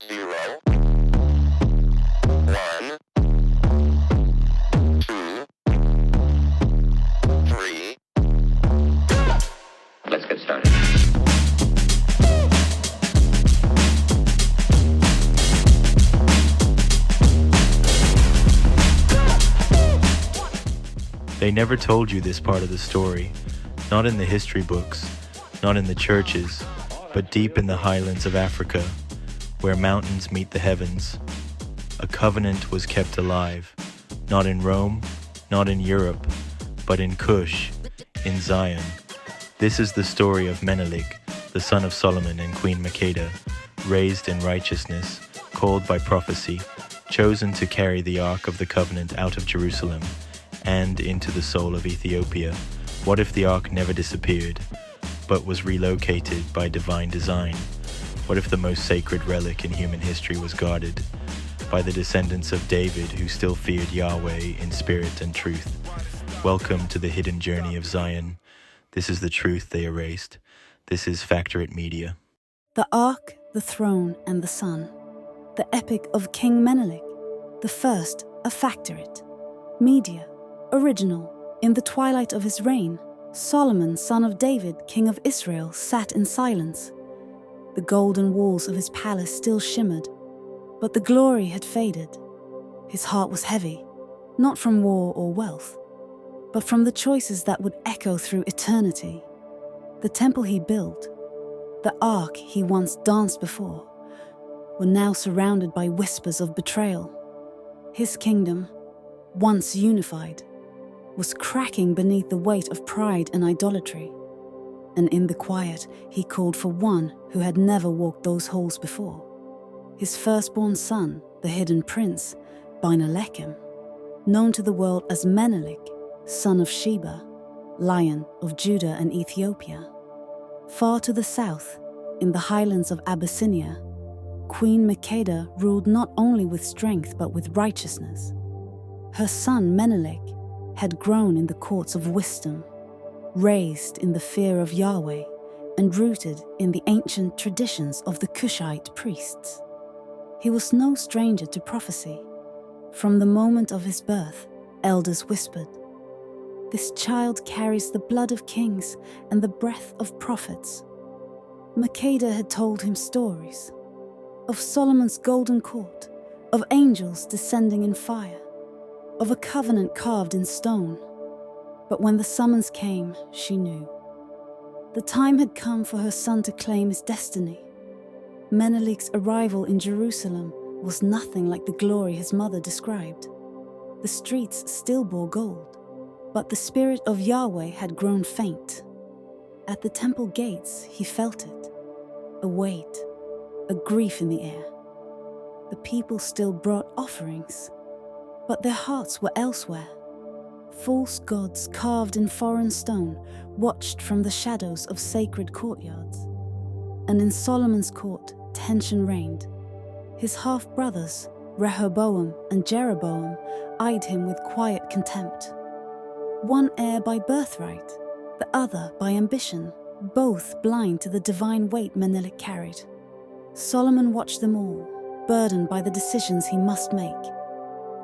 0, 1, 2, 3. Let's get started. They never told you this part of the story, not in the history books, not in the churches, but deep in the highlands of Africa, where mountains meet the heavens. A covenant was kept alive, not in Rome, not in Europe, but in Cush, in Zion. This is the story of Menelik, the son of Solomon and Queen Makeda, raised in righteousness, called by prophecy, chosen to carry the Ark of the Covenant out of Jerusalem and into the soul of Ethiopia. What if the Ark never disappeared, but was relocated by divine design? What if the most sacred relic in human history was guarded by the descendants of David who still feared Yahweh in spirit and truth? Welcome to the hidden journey of Zion. This is the truth they erased. This is Factor It Media. The Ark, the Throne, and the Sun. The epic of King Menelik, the first of Factor It Media. Original. In the twilight of his reign, Solomon, son of David, king of Israel, sat in silence. The golden walls of his palace still shimmered, but the glory had faded. His heart was heavy, not from war or wealth, but from the choices that would echo through eternity. The temple he built, the ark he once danced before, were now surrounded by whispers of betrayal. His kingdom, once unified, was cracking beneath the weight of pride and idolatry. And in the quiet, he called for one who had never walked those halls before. His firstborn son, the hidden prince, Menelik, known to the world as Menelik, son of Sheba, lion of Judah and Ethiopia. Far to the south, in the highlands of Abyssinia, Queen Makeda ruled not only with strength but with righteousness. Her son Menelik had grown in the courts of wisdom, raised in the fear of Yahweh, and rooted in the ancient traditions of the Cushite priests. He was no stranger to prophecy. From the moment of his birth, elders whispered, "This child carries the blood of kings and the breath of prophets." Makeda had told him stories of Solomon's golden court, of angels descending in fire, of a covenant carved in stone. But when the summons came, she knew. The time had come for her son to claim his destiny. Menelik's arrival in Jerusalem was nothing like the glory his mother described. The streets still bore gold, but the spirit of Yahweh had grown faint. At the temple gates, he felt it, a weight, a grief in the air. The people still brought offerings, but their hearts were elsewhere. False gods carved in foreign stone watched from the shadows of sacred courtyards. And in Solomon's court, tension reigned. His half-brothers, Rehoboam and Jeroboam, eyed him with quiet contempt. One heir by birthright, the other by ambition, both blind to the divine weight Menelik carried. Solomon watched them all, burdened by the decisions he must make.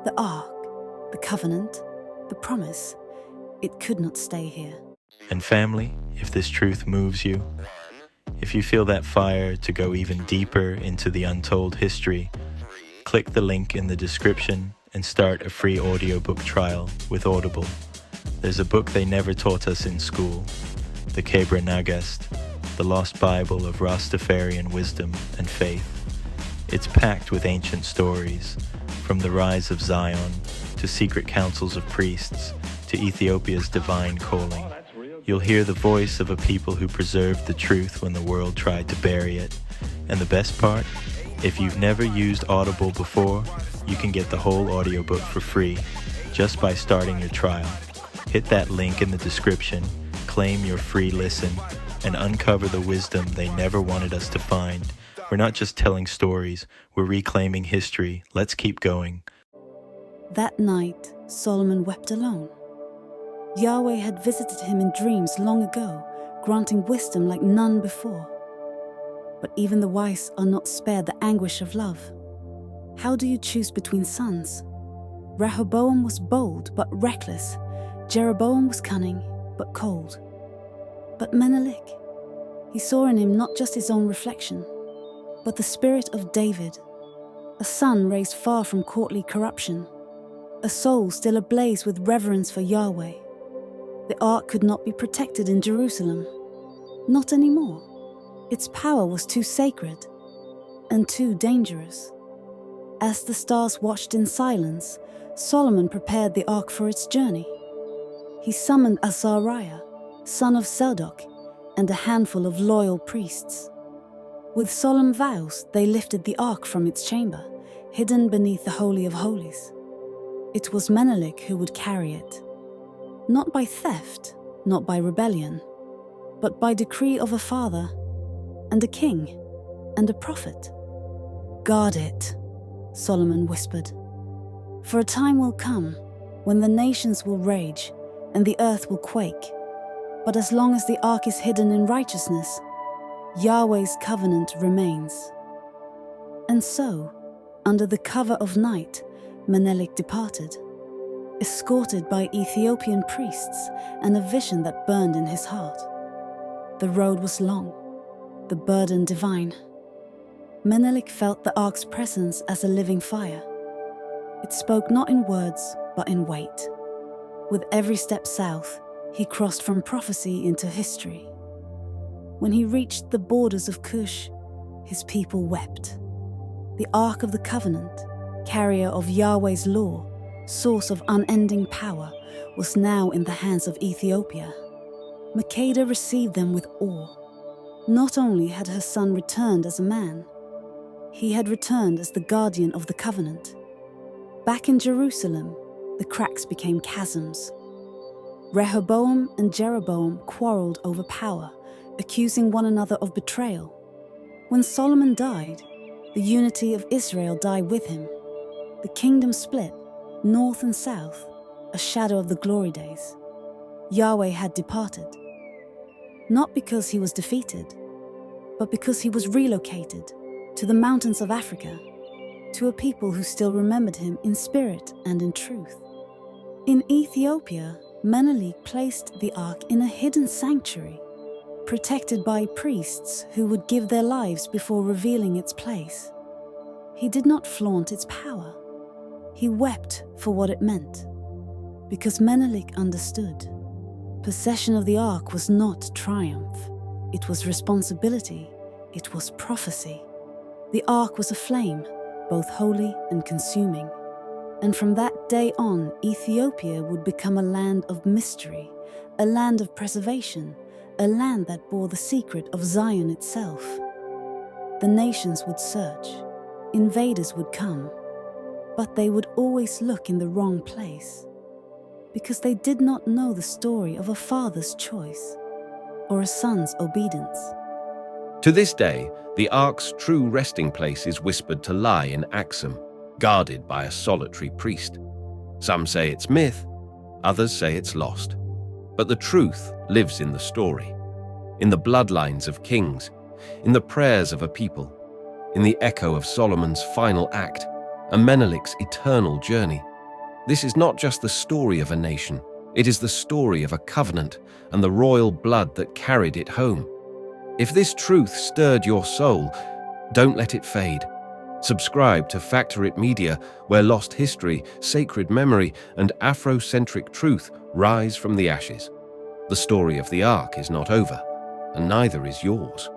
The Ark, the covenant, the promise, it could not stay here. And family, if this truth moves you, if you feel that fire to go even deeper into the untold history, click the link in the description and start a free audiobook trial with Audible. There's a book they never taught us in school, the Kebra Nagast, the lost Bible of Rastafarian wisdom and faith. It's packed with ancient stories, from the rise of Zion to secret councils of priests to Ethiopia's divine calling. You'll hear the voice of a people who preserved the truth when the world tried to bury it. And the best part, if you've never used Audible before, you can get the whole audiobook for free just by starting your trial. Hit that link in the description, claim your free listen, and uncover the wisdom they never wanted us to find. We're not just telling stories, we're reclaiming history. Let's keep going. That night, Solomon wept alone. Yahweh had visited him in dreams long ago, granting wisdom like none before. But even the wise are not spared the anguish of love. How do you choose between sons? Rehoboam was bold but reckless. Jeroboam was cunning but cold. But Menelik, he saw in him not just his own reflection, but the spirit of David, a son raised far from courtly corruption, a soul still ablaze with reverence for Yahweh. The ark could not be protected in Jerusalem. Not anymore. Its power was too sacred and too dangerous. As the stars watched in silence, Solomon prepared the ark for its journey. He summoned Azariah, son of Zadok, and a handful of loyal priests. With solemn vows, they lifted the ark from its chamber, hidden beneath the Holy of Holies. It was Menelik who would carry it. Not by theft, not by rebellion, but by decree of a father, and a king, and a prophet. "Guard it," Solomon whispered. "For a time will come when the nations will rage and the earth will quake. But as long as the ark is hidden in righteousness, Yahweh's covenant remains." And so, under the cover of night, Menelik departed, escorted by Ethiopian priests and a vision that burned in his heart. The road was long, the burden divine. Menelik felt the ark's presence as a living fire. It spoke not in words, but in weight. With every step south, he crossed from prophecy into history. When he reached the borders of Cush, his people wept. The Ark of the Covenant, carrier of Yahweh's law, source of unending power, was now in the hands of Ethiopia. Makeda received them with awe. Not only had her son returned as a man, he had returned as the guardian of the covenant. Back in Jerusalem, the cracks became chasms. Rehoboam and Jeroboam quarreled over power, accusing one another of betrayal. When Solomon died, the unity of Israel died with him. The kingdom split, north and south, a shadow of the glory days. Yahweh had departed. Not because he was defeated, but because he was relocated to the mountains of Africa, to a people who still remembered him in spirit and in truth. In Ethiopia, Menelik placed the ark in a hidden sanctuary, protected by priests who would give their lives before revealing its place. He did not flaunt its power. He wept for what it meant, because Menelik understood. Possession of the ark was not triumph. It was responsibility. It was prophecy. The ark was a flame, both holy and consuming. And from that day on, Ethiopia would become a land of mystery, a land of preservation, a land that bore the secret of Zion itself. The nations would search, invaders would come, but they would always look in the wrong place, because they did not know the story of a father's choice or a son's obedience. To this day, the ark's true resting place is whispered to lie in Axum, guarded by a solitary priest. Some say it's myth, others say it's lost. But the truth lives in the story, in the bloodlines of kings, in the prayers of a people, in the echo of Solomon's final act, and Menelik's eternal journey. This is not just the story of a nation, it is the story of a covenant and the royal blood that carried it home. If this truth stirred your soul, don't let it fade. Subscribe to Factor It Media, where lost history, sacred memory, and Afrocentric truth rise from the ashes. The story of the Ark is not over, and neither is yours.